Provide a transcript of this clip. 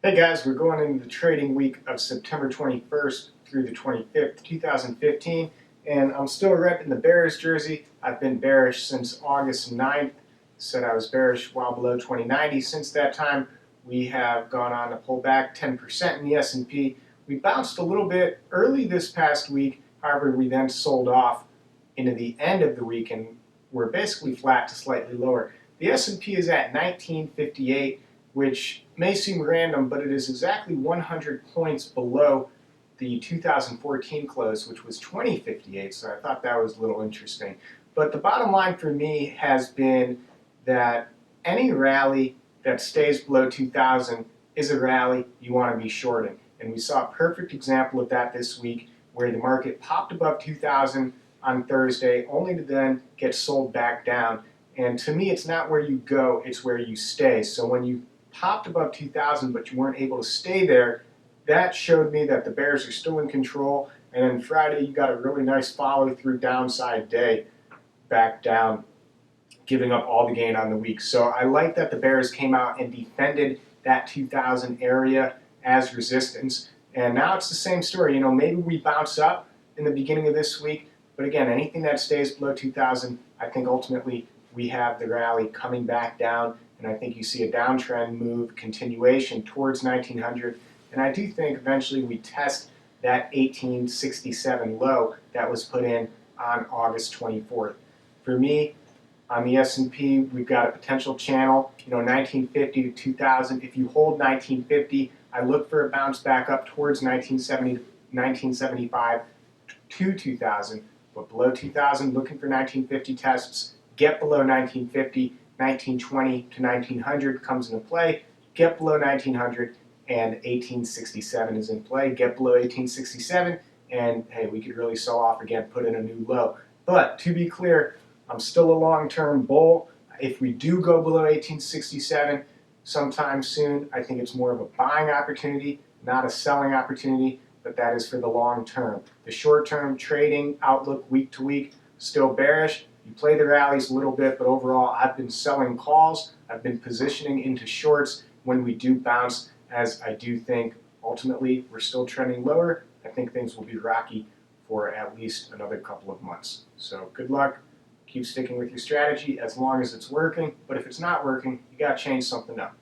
Hey guys, we're going into the trading week of September 21st through the 25th, 2015, and I'm still repping the bearish jersey. I've been bearish since August 9th. Said I was bearish while below 2090. Since that time, we have gone on to pull back 10% in the S&P. We bounced a little bit early this past week. However, we then sold off into the end of the week, and we're basically flat to slightly lower. The S&P is at 1958. Which may seem random, but it is exactly 100 points below the 2014 close, which was 2058, so I thought that was a little interesting. But the bottom line for me has been that any rally that stays below 2000 is a rally you want to be shorting. And we saw a perfect example of that this week, where the market popped above 2000 on Thursday, only to then get sold back down. And to me, it's not where you go, it's where you stay. So when you popped above 2000 but you weren't able to stay there, that showed me that the bears are still in control. And then Friday you got a really nice follow through downside day back down, giving up all the gain on the week. So I like that the bears came out and defended that 2000 area as resistance. And now it's the same story. You know, maybe we bounce up in the beginning of this week, but again, anything that stays below 2000, I think ultimately we have the rally coming back down. And I think you see a downtrend move continuation towards 1900. And I do think eventually we test that 1867 low that was put in on August 24th. For me, on the S&P, we've got a potential channel, 1950 to 2000. If you hold 1950, I look for a bounce back up towards 1975 to 2000. But below 2000, looking for 1950 tests. Get below 1950. 1920 to 1900 comes into play. Get below 1900 and 1867 is in play. Get below 1867 and hey, we could really sell off again, put in a new low. But to be clear, I'm still a long-term bull. If we do go below 1867 sometime soon, I think it's more of a buying opportunity, not a selling opportunity, but that is for the long term. The short-term trading outlook week to week, still bearish. You play the rallies a little bit, but overall I've been selling calls. I've been positioning into shorts when we do bounce, as I do think ultimately we're still trending lower. I think things will be rocky for at least another couple of months. So good luck. Keep sticking with your strategy as long as it's working. But if it's not working, you got to change something up.